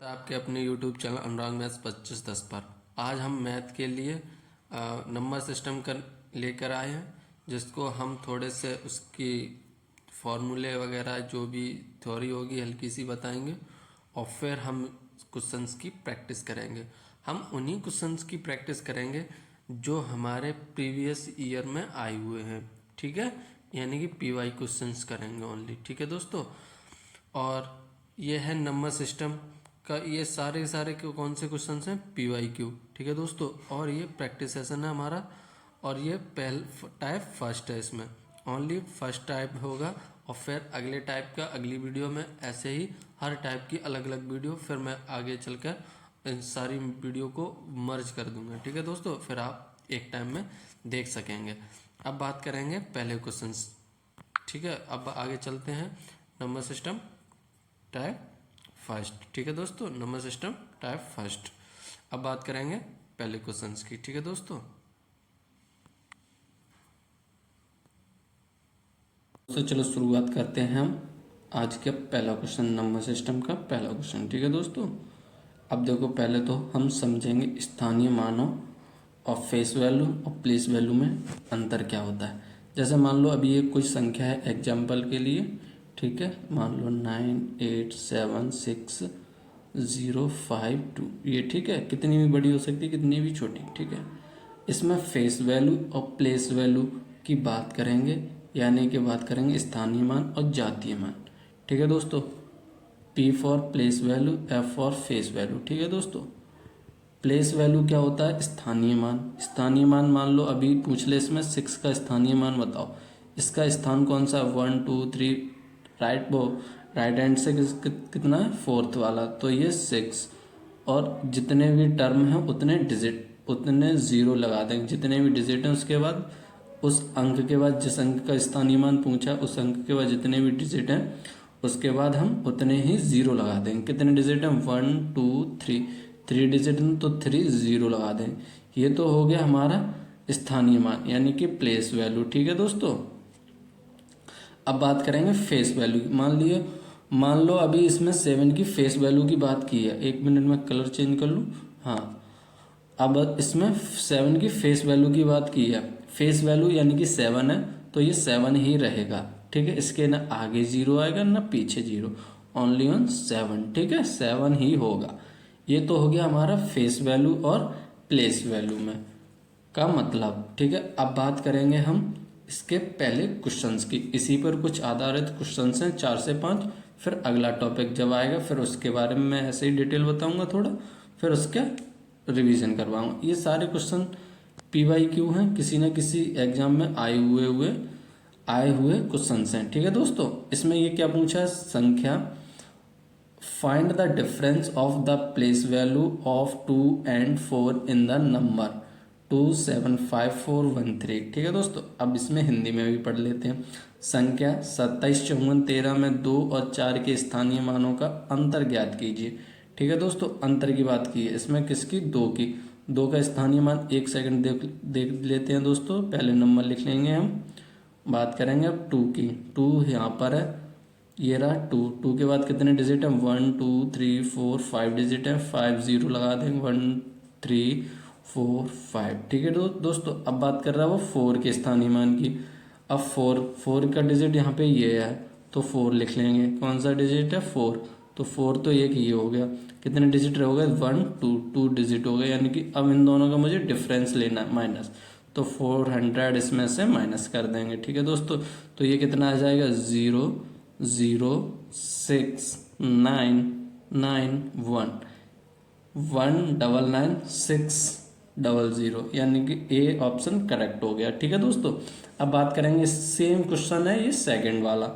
आपके अपने YouTube channel अनुराग maths 2510 पर आज हम मैथ के लिए नंबर सिस्टम कर लेकर आए हैं, जिसको हम थोड़े से उसकी फॉर्मूले वगैरह जो भी थ्योरी होगी हल्की सी बताएंगे और फिर हम क्वेश्चंस की प्रैक्टिस करेंगे। हम उन्हीं क्वेश्चंस की प्रैक्टिस करेंगे जो हमारे प्रीवियस ईयर में आए हुए हैं, ठीक है, यानी कि PY क्वेश्चंस करेंगे ओनली, ठीक है दोस्तों। और ये है नंबर सिस्टम का, ये सारे कौन से क्वेश्चन हैं, PYQ, ठीक है दोस्तों। और ये प्रैक्टिस सेशन है हमारा, और ये टाइप फर्स्ट है, इसमें ओनली फर्स्ट टाइप होगा और फिर अगले टाइप का अगली वीडियो में, ऐसे ही हर टाइप की अलग अलग वीडियो फिर मैं आगे चलकर इन सारी वीडियो को मर्ज कर दूंगा, ठीक है दोस्तों, फिर आप एक टाइम में देख सकेंगे। अब बात करेंगे पहले क्वेश्चन, ठीक है। अब आगे चलते हैं नंबर सिस्टम टाइप फर्स्ट, ठीक है दोस्तों, नंबर सिस्टम टाइप फर्स्ट। अब बात करेंगे पहले क्वेश्चंस की, ठीक है दोस्तों। तो चलो शुरुआत करते हैं हम आज के पहला क्वेश्चन, नंबर सिस्टम का पहला क्वेश्चन, ठीक है दोस्तों। अब देखो, पहले तो हम समझेंगे स्थानीय मानों और फेस वैल्यू और प्लेस वैल्यू में अंतर क्या होता है। जैसे मान लो अभी ये कुछ संख्या है एग्जाम्पल के लिए, ठीक है, मान लो 9876052, ये ठीक है, कितनी भी बड़ी हो सकती है कितनी भी छोटी, ठीक है। इसमें फेस वैल्यू और प्लेस वैल्यू की बात करेंगे, यानी कि बात करेंगे स्थानीय मान और जातीय मान, ठीक है दोस्तों। P for place value, F for face value, ठीक है दोस्तों। प्लेस वैल्यू क्या होता है, स्थानीय मान। स्थानीय मान मान लो अभी पूछ ले इसमें 6 का स्थानीय मान बताओ, इसका स्थान कौन सा है, 1 2 3, राइट हैंड से कितना है, फोर्थ वाला, तो ये 6। और जितने भी टर्म हैं उतने डिजिट, उतने जीरो लगा देंगे, जितने भी डिजिट हैं उसके बाद, उस अंक के बाद, जिस अंक का स्थानीय मान पूछा उस अंक के बाद जितने भी डिजिट हैं उसके बाद हम उतने ही जीरो लगा देंगे। कितने डिजिट हैं, 1 2 3 डिजिट हैं तो 3 जीरो लगा देंगे। ये तो हो गया हमारा स्थानीय मान यानी कि प्लेस वैल्यू, ठीक है दोस्तों। अब बात करेंगे फेस वैल्यू। मान लो अभी इसमें 7 की फेस वैल्यू की बात की है, 1 मिनट में कलर चेंज कर लूँ, हाँ। अब इसमें 7 की फेस वैल्यू की बात की है, फेस वैल्यू यानी कि 7 है तो ये 7 ही रहेगा, ठीक है। इसके ना आगे जीरो आएगा ना पीछे जीरो, ओनली ऑन 7, ठीक है, 7 ही होगा। ये तो हो गया हमारा फेस वैल्यू और प्लेस वैल्यू में का मतलब, ठीक है। अब बात करेंगे हम इसके पहले क्वेश्चंस की, इसी पर कुछ आधारित क्वेश्चंस हैं 4 से 5, फिर अगला टॉपिक जब आएगा फिर उसके बारे में मैं ऐसे ही डिटेल बताऊंगा थोड़ा, फिर उसका रिवीजन करवाऊंगा। ये सारे क्वेश्चन PYQ हैं, किसी न किसी एग्जाम में आए हुए क्वेश्चन हैं, ठीक है दोस्तों। इसमें ये क्या पूछा है, संख्या, find the difference of the place value of 2 and 4 in the number 275413, ठीक है दोस्तों। अब इसमें हिंदी में भी पढ़ लेते हैं। संख्या 27 54 13 में 2 और 4 के स्थानीय मानों का अंतर ज्ञात कीजिए, ठीक है दोस्तों। अंतर की बात की है इसमें, किसकी, 2 की। 2 का स्थानीय मान, एक सेकंड देख लेते हैं दोस्तों, पहले नंबर लिख लेंगे हम। बात करेंगे अब 2 की। 2 यहाँ पर है, ये रहा 2 के बाद कितने डिजिट हैं, 1 2 3 4 5 डिजिट है, 5 जीरो लगा देंगे, 1 3 4 5, ठीक है दोस्तों। अब बात कर रहा है वो 4 के स्थानीय मान की। अब 4 का डिजिट यहाँ पे ये है तो 4 लिख लेंगे, कौन सा डिजिट है, 4, तो 4 तो एक ये हो गया। कितने डिजिट हो गए, 1 2 डिजिट हो गए, यानी कि अब इन दोनों का मुझे डिफरेंस लेना है, माइनस, तो 400 इसमें से माइनस कर देंगे, ठीक है दोस्तों। तो ये कितना आ जाएगा, 0 0 6 9 9 1 199600, यानी कि ए ऑप्शन करेक्ट हो गया, ठीक है दोस्तों। अब बात करेंगे, सेम क्वेश्चन है ये सेकंड वाला,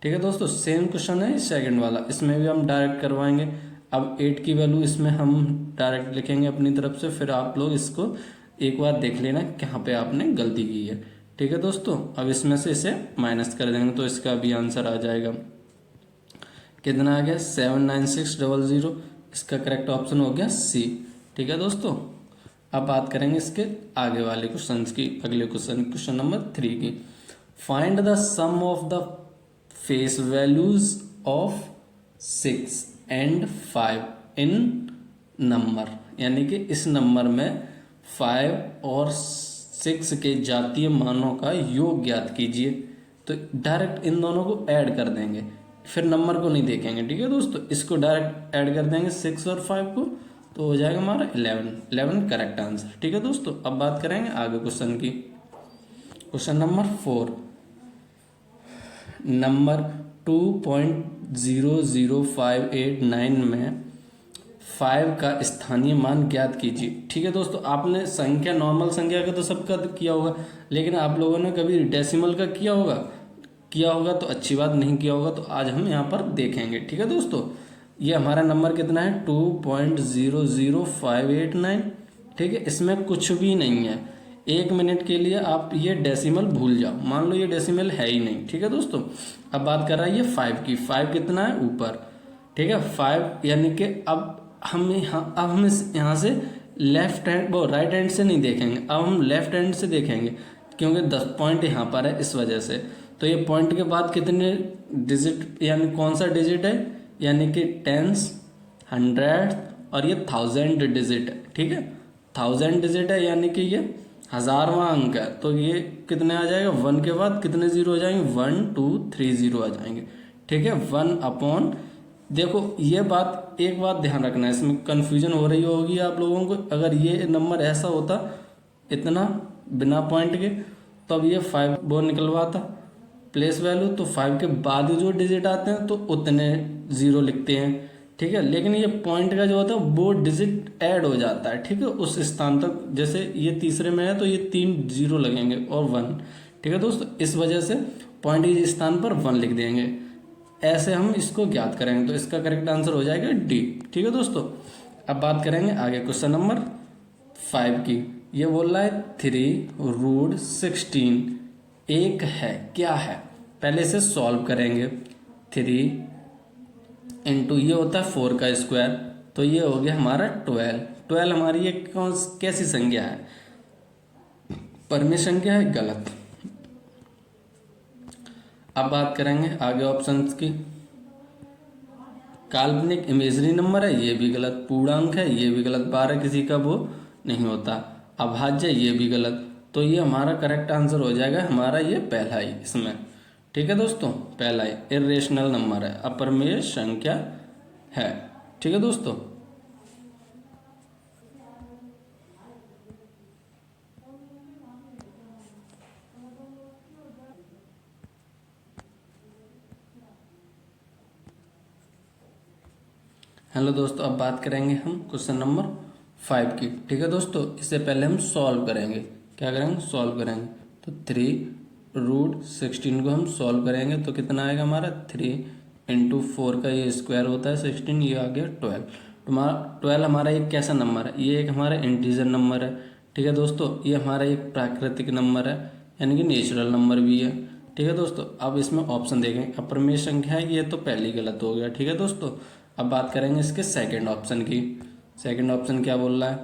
ठीक है दोस्तों, सेम क्वेश्चन है ये सेकंड वाला, इसमें भी हम डायरेक्ट करवाएंगे। अब 8 की वैल्यू इसमें हम डायरेक्ट लिखेंगे अपनी तरफ से, फिर आप लोग इसको एक बार देख लेना कहाँ पे आपने गलती की है, ठीक है दोस्तों। अब इसमें से इसे माइनस कर देंगे तो इसका भी आंसर आ जाएगा, कितना आ गया, 79600, इसका करेक्ट ऑप्शन हो गया C, ठीक है दोस्तों। अब बात करेंगे इसके आगे वाले क्वेश्चन की, अगले क्वेश्चन नंबर 3 की। Find the sum of the face values of 6 and 5 in number, यानी कि इस नंबर में 5 और 6 के जातीय मानों का योग ज्ञात कीजिए। तो डायरेक्ट इन दोनों को ऐड कर देंगे, फिर नंबर को नहीं देखेंगे। ठीक है दोस्तों, इसको डायरेक्ट ऐड कर देंगे 6 और 5 को, तो हो जाएगा हमारा 11 करेक्ट आंसर। ठीक है दोस्तों, अब बात करेंगे आगे क्वेश्चन की। क्वेश्चन नंबर 4, नंबर 2.00589 में 5 का स्थानीय मान ज्ञात कीजिए। ठीक है दोस्तों, आपने संख्या, नॉर्मल संख्या का तो सबका किया होगा, लेकिन आप लोगों ने कभी डेसिमल का किया होगा तो अच्छी बात, नहीं किया होगा तो आज हम यहाँ पर देखेंगे। ठीक है दोस्तों, ये हमारा नंबर कितना है 2.00589। ठीक है, इसमें कुछ भी नहीं है। 1 मिनट के लिए आप ये डेसिमल भूल जाओ, मान लो ये डेसिमल है ही नहीं। ठीक है दोस्तों, अब बात कर रहा है ये 5 की। 5 कितना है ऊपर, ठीक है 5, यानी कि अब हम यहाँ से लेफ्ट हैंड वो राइट हैंड से नहीं देखेंगे, अब हम लेफ्ट हैंड से देखेंगे, क्योंकि 10 पॉइंट यहाँ पर है इस वजह से। तो ये पॉइंट के बाद कितने डिजिट, यानी कौन सा डिजिट है, यानी कि टेंस, 100 और ये 1000 डिजिट है। ठीक है, 1000 डिजिट है, यानी कि ये 1000वां अंक है। तो ये कितने आ जाएगा, 1 के बाद कितने जीरो हो जाएंगे, 1 2 3 जीरो आ जाएंगे। ठीक है, 1 अपॉन, देखो ये बात, एक बात ध्यान रखना है, इसमें कंफ्यूजन हो रही होगी आप लोगों को। अगर ये नंबर ऐसा होता इतना बिना पॉइंट के, तब ये 5 वो निकलवाता प्लेस वैल्यू, तो 5 के बाद जो डिजिट आते हैं तो उतने जीरो लिखते हैं। ठीक है, लेकिन ये पॉइंट का जो होता है वो डिजिट ऐड हो जाता है। ठीक है, उस स्थान तक, जैसे ये तीसरे में है तो ये 3 जीरो लगेंगे और 1। ठीक है दोस्तों, इस वजह से पॉइंट के स्थान पर 1 लिख देंगे। ऐसे हम इसको ज्ञात करेंगे, तो इसका करेक्ट आंसर हो जाएगा डी। ठीक है दोस्तों, अब बात करेंगे आगे क्वेश्चन नंबर 5 की। ये बोल रहा है 3√16 एक है, क्या है, पहले से सॉल्व करेंगे। 3 इंटू ये होता है 4 का स्क्वायर, तो ये हो गया हमारा 12 हमारी ये कैसी संख्या है, परमेय संख्या है, गलत। अब बात करेंगे आगे ऑप्शंस की। काल्पनिक इमेजरी नंबर है, ये भी गलत। पूर्णांक है, ये भी गलत। 12 किसी का वो नहीं होता। अभाज्य, ये भी गलत। तो ये हमारा करेक्ट आंसर हो जाएगा हमारा ये पहला ही इसमें। ठीक है दोस्तों, पहला ही इरेशनल नंबर है, अपरिमेय संख्या है। ठीक है दोस्तों, हेलो दोस्तों, अब बात करेंगे हम क्वेश्चन नंबर 5 की। ठीक है दोस्तों, इससे पहले हम सॉल्व करेंगे। क्या करेंगे, सॉल्व करेंगे। तो 3√16 को हम सॉल्व करेंगे तो कितना आएगा हमारा, 3 इंटू 4 का ये स्क्वायर होता है 16, ये आ गया 12। तुम्हारा 12 हमारा एक कैसा नंबर है, ये एक हमारा इंटीजर नंबर है। ठीक है दोस्तों, ये हमारा एक प्राकृतिक नंबर है, यानी कि नेचुरल नंबर भी है। ठीक है दोस्तों, अब इसमें ऑप्शन देखेंगे, अपरिमेय संख्या है, ये तो पहली गलत हो गया। ठीक है दोस्तों, अब बात करेंगे इसके सेकंड ऑप्शन की। सेकंड ऑप्शन क्या बोल रहा है,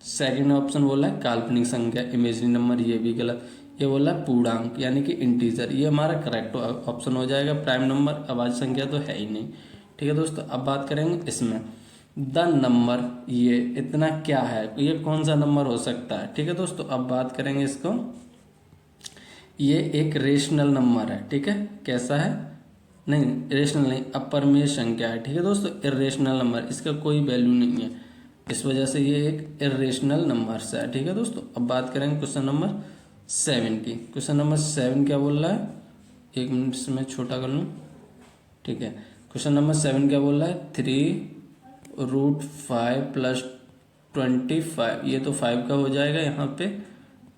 सेकंड ऑप्शन बोल रहा है काल्पनिक संख्या, इमेजिनरी नंबर, ये भी गलत। ये बोल रहा है पूर्णांक, यानी कि इंटीजर, ये हमारा करेक्ट ऑप्शन हो जाएगा। प्राइम नंबर, अभाज्य संख्या तो है ही नहीं। ठीक है दोस्तों, अब बात करेंगे इसमें द नंबर, ये इतना क्या है, ये कौन सा नंबर हो सकता है। ठीक है दोस्तों, अब बात करेंगे इसको, ये एक रेशनल नंबर है। ठीक है, कैसा है, नहीं रेशनल नहीं, अपरिमेय संख्या है। ठीक है दोस्तों, इरेशनल नंबर, इसका कोई वैल्यू नहीं है, इस वजह से ये एक इरेशनल नंबर से है। ठीक है दोस्तों, अब बात करेंगे क्वेश्चन नंबर 7 की। क्वेश्चन नंबर 7 क्या बोल रहा है, 1 मिनट से मैं छोटा कर लूँ। ठीक है, क्वेश्चन नंबर 7 क्या बोल रहा है, 3√5 + 25, ये तो 5 का हो जाएगा यहाँ पे,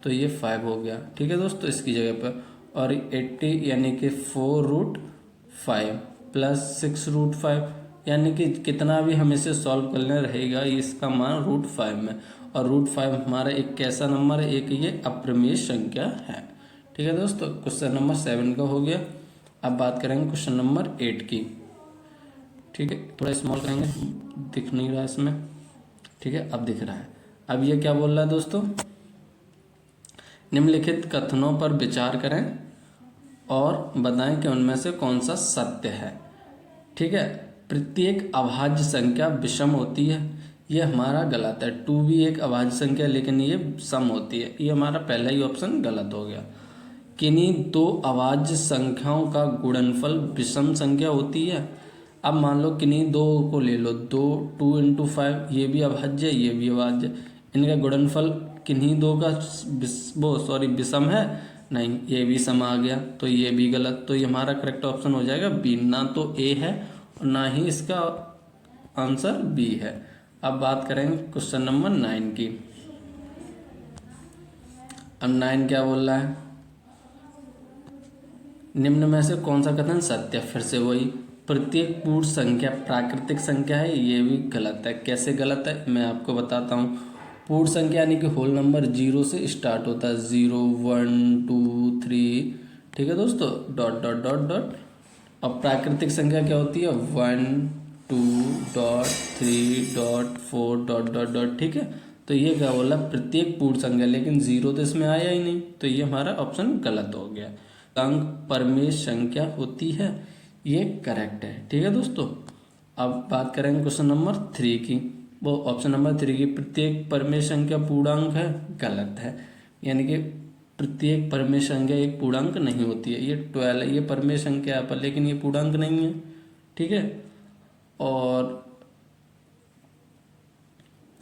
तो ये 5 हो गया। ठीक है दोस्तों, इसकी जगह पर, और 80 यानी कि 4√5 + 6√5, यानी कि कितना भी हम इसे सॉल्व करने रहेगा, इसका मान √5 में, और √5 हमारा एक कैसा नंबर है, एक ये अपरिमेय संख्या है। ठीक है दोस्तों, क्वेश्चन नंबर 7 का हो गया। अब बात करेंगे क्वेश्चन नंबर 8 की। ठीक है, थोड़ा स्मॉल करेंगे, दिख नहीं रहा इसमें। ठीक है, अब दिख रहा है। अब ये क्या बोल रहा है दोस्तों, निम्नलिखित कथनों पर विचार करें और बताएं कि उनमें से कौन सा सत्य है। ठीक है, प्रत्येक अभाज्य संख्या विषम होती है, ये हमारा गलत है। 2 भी एक अभाज्य संख्या लेकिन ये सम होती है, ये हमारा पहला ही ऑप्शन गलत हो गया। किन्हीं दो अभाज्य संख्याओं का गुणनफल विषम संख्या होती है। अब मान लो किन्हीं दो को ले लो, 2 इंटू 5, ये भी अभाज्य है, ये भी अभाज्य है, इनका गुणनफल किन्हीं दो का विषम है, नहीं, ये भी सम आ गया, तो ये भी गलत। तो ये हमारा करेक्ट ऑप्शन हो जाएगा बी, ना तो ए है और ना ही इसका आंसर बी है। अब बात करेंगे क्वेश्चन नंबर 9 की। अब 9 क्या बोल रहा है, निम्न में से कौन सा कथन सत्य है? फिर से वही, प्रत्येक पूर्ण संख्या प्राकृतिक संख्या है, ये भी गलत है। कैसे गलत है मैं आपको बताता हूँ। पूर्ण संख्या यानी कि होल नंबर 0 से स्टार्ट होता है, 0 1 2 3, ठीक है दोस्तों, डॉट डॉट डॉट डॉट। अब प्राकृतिक संख्या क्या होती है, 1 2 dot 3 dot 4 dot dot dot, ठीक है। तो ये क्या बोला, प्रत्येक पूर्ण संख्या, लेकिन 0 तो इसमें आया ही नहीं, तो ये हमारा ऑप्शन गलत हो गया। अंक परमेय संख्या होती है, ये करेक्ट है, ठीक है दोस्तों। अब बात करेंगे क्वेश्चन नंबर 3 की, वो ऑप्शन नंबर 3 की, प्रत्येक परमेय संख्या पूर्णांक है, गलत है। यानी कि प्रत्येक परमेय संख्या एक पूर्णांक नहीं होती है। ये 12 है, ये परमेय संख्या है पर लेकिन ये पूर्णांक नहीं है, ठीक है। और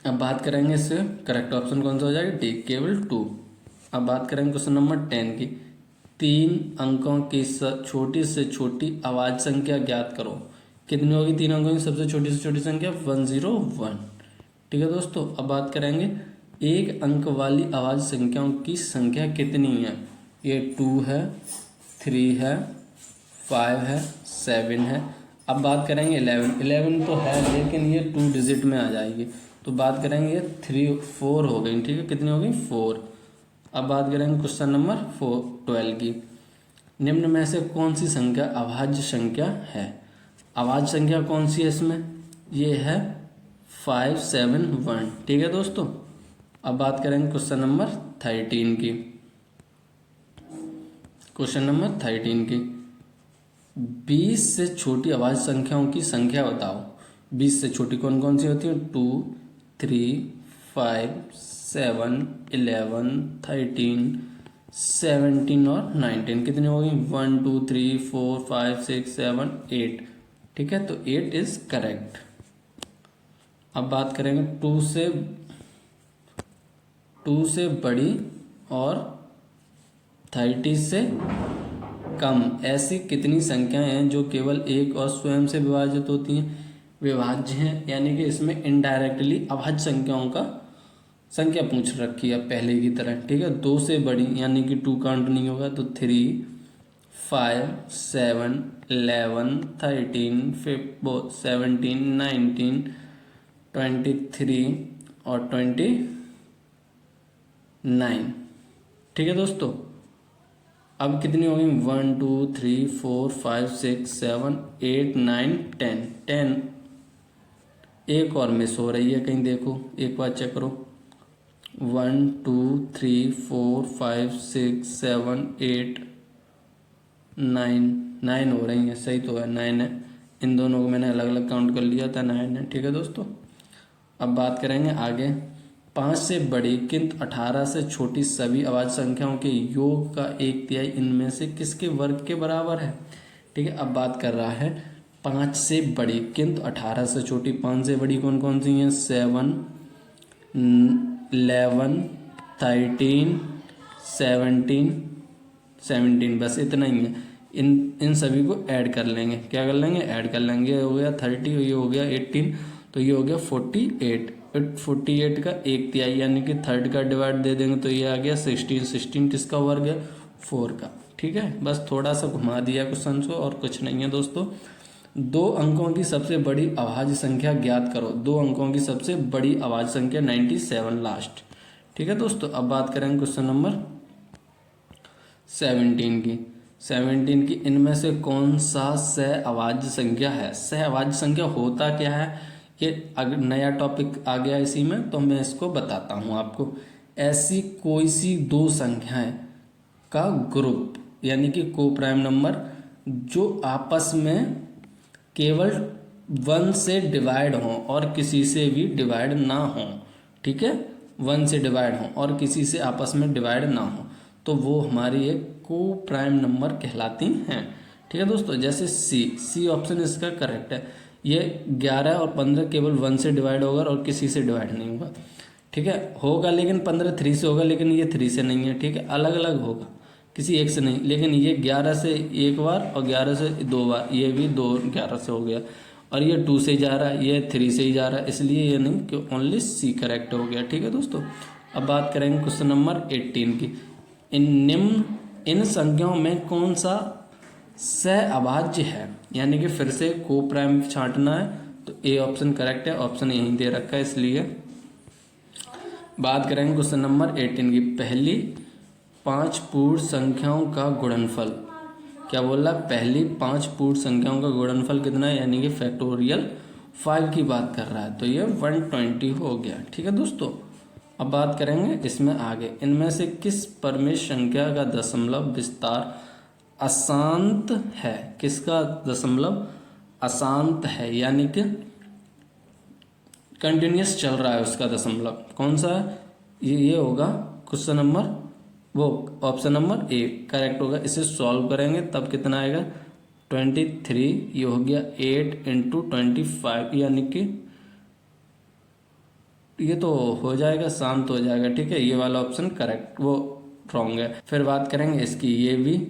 अब बात करेंगे इससे करेक्ट ऑप्शन कौन सा हो जाएगा, डी, केवल 2। अब बात करेंगे क्वेश्चन नंबर 10 की, 3 अंकों की छोटी से छोटी अभाज्य संख्या ज्ञात करो। कितनी होगी 3 अंकों की सबसे छोटी संख्या, 101, ठीक है दोस्तों। अब बात करेंगे एक अंक वाली अभाज्य संख्याओं की संख्या कितनी है। ये 2 है, 3 है, 5 है, 7 है। अब बात करेंगे 11 तो है लेकिन ये 2 डिजिट में आ जाएगी, तो बात करेंगे ये 4 हो गई, ठीक है। कितनी हो गई, 4। अब बात करेंगे क्वेश्चन नंबर 12 की, निम्न में से कौन सी संख्या अभाज्य संख्या है। अभाज्य संख्या कौन सी है इसमें, ये है 5 7 1, ठीक है दोस्तों। अब बात करेंगे क्वेश्चन नंबर 13 की, क्वेश्चन नंबर 13 की, 20 से छोटी अभाज्य संख्याओं की संख्या बताओ। 20 से छोटी कौन कौन सी होती है, 2 3 5 7 11 13 17 और 19। कितनी होगी, 1 2 3 4 5 6 7 8, ठीक है। तो 8 इज करेक्ट। अब बात करेंगे 2 से बड़ी और 30 से कम ऐसी कितनी संख्याएं हैं जो केवल एक और स्वयं से विभाजित होती हैं, विभाज्य हैं। यानी कि इसमें इनडायरेक्टली अभाज्य संख्याओं का संख्या पूछ रखी है पहले की तरह, ठीक है। 2 से बड़ी यानी कि 2 काउंट नहीं होगा, तो 3 5 7 11 13 17 19 23 और 29, ठीक है दोस्तों। अब कितनी होगी, 1 2 3 4 5 6 7 8 9 10। एक और मिस हो रही है कहीं, देखो एक बार चेक करो, 1 2 3 4 5 6 7 8 9 हो रही है, सही तो है, 9 है। इन दोनों को मैंने अलग अलग काउंट कर लिया था, 9 है, ठीक है दोस्तों। अब बात करेंगे आगे, 5 से बड़ी किंतु 18 से छोटी सभी अभाज्य संख्याओं के योग का 1/3 इनमें से किसके वर्ग के बराबर है, ठीक है। अब बात कर रहा है 5 से बड़ी किंतु 18 से छोटी। 5 से बड़ी कौन कौन सी हैं, 7 11 13 17, बस इतना ही है। इन सभी को ऐड कर लेंगे, क्या कर लेंगे, ऐड कर लेंगे। ये हो गया 30, ये हो गया 18, तो ये हो गया 48। 48 का 1/3 यानी कि थर्ड का डिवाइड दे देंगे तो ये आ गया 16। 16 किसका वर्ग है, 4 का, ठीक है। बस थोड़ा सा घुमा दिया क्वेश्चन को और कुछ नहीं है दोस्तों। 2 अंकों की सबसे बड़ी अभाज्य संख्या ज्ञात करो। 2 अंकों की सबसे बड़ी अभाज्य संख्या 97 लास्ट, ठीक है दोस्तों। अब बात करेंगे क्वेश्चन नंबर 17 की। 17 की, इनमें से कौन सा सह अभाज्य संख्या है। सह अभाज्य संख्या होता क्या है, ये अगर नया टॉपिक आ गया इसी में तो मैं इसको बताता हूँ आपको। ऐसी कोई सी 2 संख्याएं का ग्रुप यानी कि को प्राइम नंबर जो आपस में केवल 1 से डिवाइड हो और किसी से भी डिवाइड ना हो, ठीक है, 1 से डिवाइड हो और किसी से आपस में डिवाइड ना हो, तो वो हमारी एक को प्राइम नंबर कहलाती हैं। ठीक है दोस्तों, जैसे सी ऑप्शन इसका करेक्ट है। ये 11 और 15 केवल 1 से डिवाइड होगा और किसी से डिवाइड नहीं होगा। ठीक है, होगा लेकिन 15 3 से होगा, लेकिन ये 3 से नहीं है। ठीक है, अलग अलग होगा, किसी एक से नहीं। लेकिन ये 11 से एक बार और 11 से 2 बार, ये भी 11 से हो गया। और ये 2 से ही जा रहा है, ये 3 से ही जा रहा है, इसलिए ये नहीं कि ओनली सी करेक्ट हो गया। ठीक है दोस्तों, अब बात करेंगे क्वेश्चन नंबर 18 की। इन संख्याओं में कौन सा सह अभाज्य है, यानी कि फिर से को प्राइम छांटना है, तो ए ऑप्शन करेक्ट है। ऑप्शन यहीं दे रखा है, इसलिए बात करेंगे क्वेश्चन नंबर 18 की। पहली 5 पूर्ण संख्याओं का गुणनफल, क्या बोल रहा है, पहली 5 पूर्ण संख्याओं का गुणनफल कितना है, यानी कि फैक्टोरियल 5 की बात कर रहा है, तो ये 120 हो गया। ठीक है दोस्तों, अब बात करेंगे इसमें आगे, इनमें से किस परमेश संख्या का दशमलव विस्तार अशांत है, किसका दशमलव अशांत है, यानी कि कंटिन्यूस चल रहा है उसका दशमलव, कौन सा है, ये होगा क्वेश्चन नंबर, वो ऑप्शन नंबर ए करेक्ट होगा। इसे सॉल्व करेंगे तब कितना आएगा, 23, ये हो गया 8 इंटू 25, यानी कि ये तो हो जाएगा, शांत हो जाएगा। ठीक है, ये वाला ऑप्शन करेक्ट, वो रॉन्ग है। फिर बात करेंगे इसकी, ये भी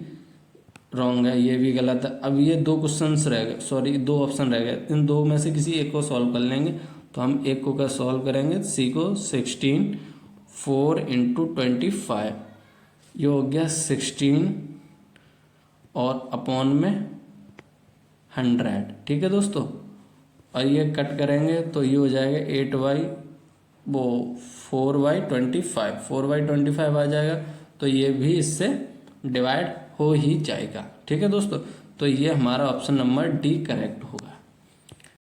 रॉन्ग है, ये भी गलत है। अब ये 2 क्वेश्चंस रह गए, सॉरी 2 ऑप्शन रह गए, इन 2 में से किसी एक को सॉल्व कर लेंगे। तो हम एक को का सॉल्व करेंगे, सी को 16, 4 इंटू 25, ये हो गया 16 और अपॉन में 100। ठीक है दोस्तों, और ये कट करेंगे तो ये हो जाएगा 8y, वो 4y25 आ जाएगा, तो ये भी इससे डिवाइड हो ही जाएगा। ठीक है दोस्तों, तो ये हमारा ऑप्शन नंबर डी करेक्ट हो